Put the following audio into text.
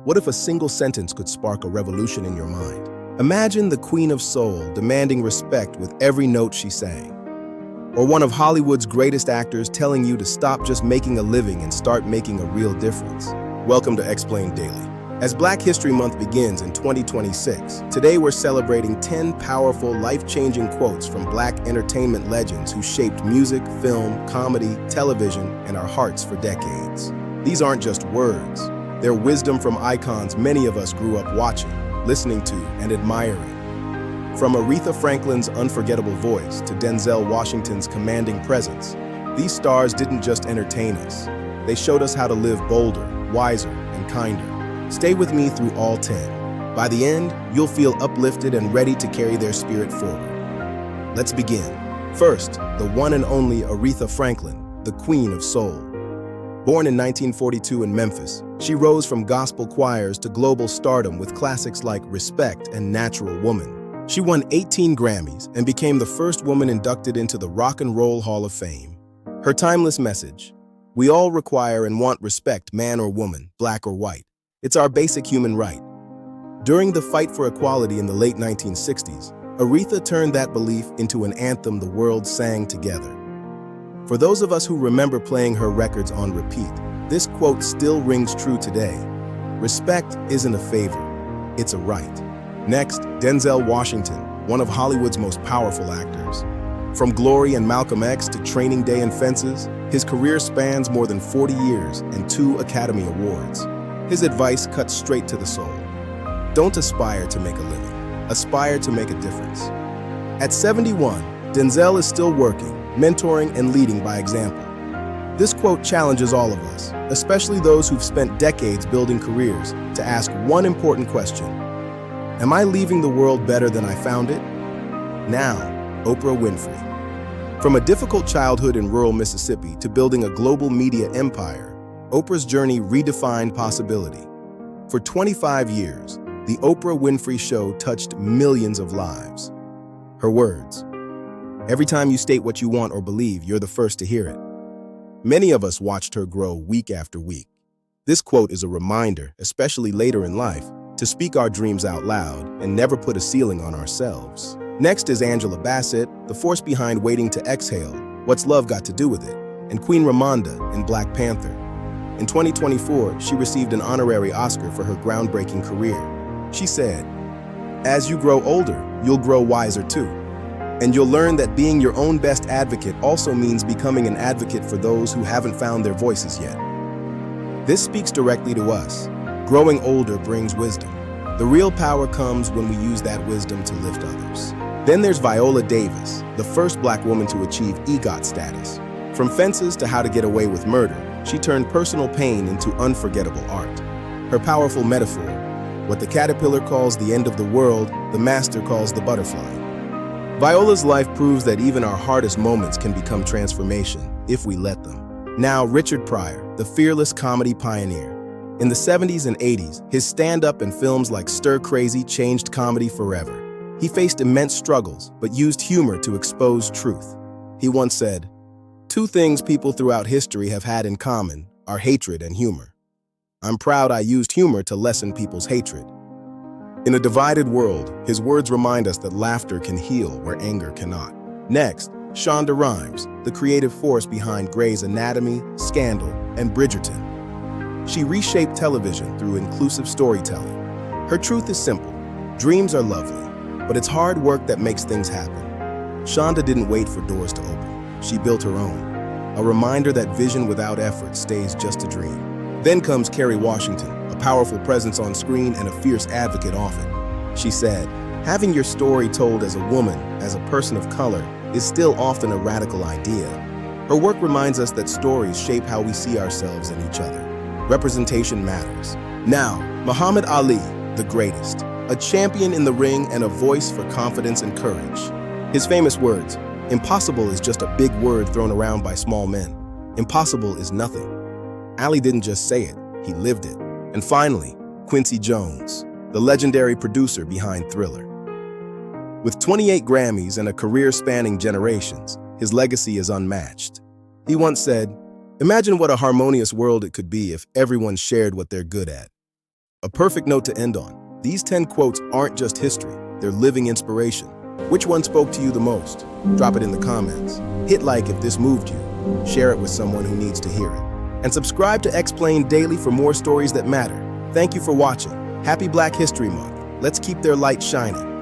What if a single sentence could spark a revolution in your mind? Imagine the Queen of Soul demanding respect with every note she sang. Or one of Hollywood's greatest actors telling you to stop just making a living and start making a real difference. Welcome to Xplained Daily. As Black History Month begins in 2026, today we're celebrating 10 powerful, life-changing quotes from Black entertainment legends who shaped music, film, comedy, television, and our hearts for decades. These aren't just words. They're wisdom from icons many of us grew up watching, listening to, and admiring. From Aretha Franklin's unforgettable voice to Denzel Washington's commanding presence, these stars didn't just entertain us. They showed us how to live bolder, wiser, and kinder. Stay with me through all 10. By the end, you'll feel uplifted and ready to carry their spirit forward. Let's begin. First, the one and only Aretha Franklin, the Queen of Soul. Born in 1942 in Memphis, she rose from gospel choirs to global stardom with classics like Respect and Natural Woman. She won 18 Grammys and became the first woman inducted into the Rock and Roll Hall of Fame. Her timeless message: we all require and want respect, man or woman, black or white. It's our basic human right. During the fight for equality in the late 1960s, Aretha turned that belief into an anthem the world sang together. For those of us who remember playing her records on repeat, this quote still rings true today. Respect isn't a favor, it's a right. Next, Denzel Washington, one of Hollywood's most powerful actors. From Glory and Malcolm X to Training Day and Fences, his career spans more than 40 years and 2 Academy Awards. His advice cuts straight to the soul. Don't aspire to make a living, aspire to make a difference. At 71, Denzel is still working, mentoring, and leading by example. This quote challenges all of us, especially those who've spent decades building careers, to ask one important question: am I leaving the world better than I found it? Now, Oprah Winfrey. From a difficult childhood in rural Mississippi to building a global media empire, Oprah's journey redefined possibility. For 25 years, The Oprah Winfrey Show touched millions of lives. Her words: every time you state what you want or believe, you're the first to hear it. Many of us watched her grow week after week. This quote is a reminder, especially later in life, to speak our dreams out loud and never put a ceiling on ourselves. Next is Angela Bassett, the force behind Waiting to Exhale, What's Love Got to Do with It, and Queen Ramonda in Black Panther. In 2024, she received an honorary Oscar for her groundbreaking career. She said, "As you grow older, you'll grow wiser too. And you'll learn that being your own best advocate also means becoming an advocate for those who haven't found their voices yet." This speaks directly to us. Growing older brings wisdom. The real power comes when we use that wisdom to lift others. Then there's Viola Davis, the first Black woman to achieve EGOT status. From Fences to How to Get Away with Murder, she turned personal pain into unforgettable art. Her powerful metaphor: what the caterpillar calls the end of the world, the master calls the butterfly. Viola's life proves that even our hardest moments can become transformation, if we let them. Now, Richard Pryor, the fearless comedy pioneer. In the 70s and 80s, his stand-up and films like Stir Crazy changed comedy forever. He faced immense struggles, but used humor to expose truth. He once said, "Two things people throughout history have had in common are hatred and humor. I'm proud I used humor to lessen people's hatred." In a divided world, his words remind us that laughter can heal where anger cannot. Next, Shonda Rhimes, the creative force behind Grey's Anatomy, Scandal, and Bridgerton. She reshaped television through inclusive storytelling. Her truth is simple: dreams are lovely, but it's hard work that makes things happen. Shonda didn't wait for doors to open. She built her own. A reminder that vision without effort stays just a dream. Then comes Kerry Washington, a powerful presence on screen and a fierce advocate often. She said, "Having your story told as a woman, as a person of color, is still often a radical idea." Her work reminds us that stories shape how we see ourselves and each other. Representation matters. Now, Muhammad Ali, the greatest, a champion in the ring and a voice for confidence and courage. His famous words: "Impossible is just a big word thrown around by small men. Impossible is nothing." Ali didn't just say it, he lived it. And finally, Quincy Jones, the legendary producer behind Thriller. With 28 Grammys and a career spanning generations, his legacy is unmatched. He once said, "Imagine what a harmonious world it could be if everyone shared what they're good at." A perfect note to end on. These 10 quotes aren't just history, they're living inspiration. Which one spoke to you the most? Drop it in the comments. Hit like if this moved you. Share it with someone who needs to hear it. And subscribe to Xplained Daily for more stories that matter. Thank you for watching. Happy Black History Month. Let's keep their light shining.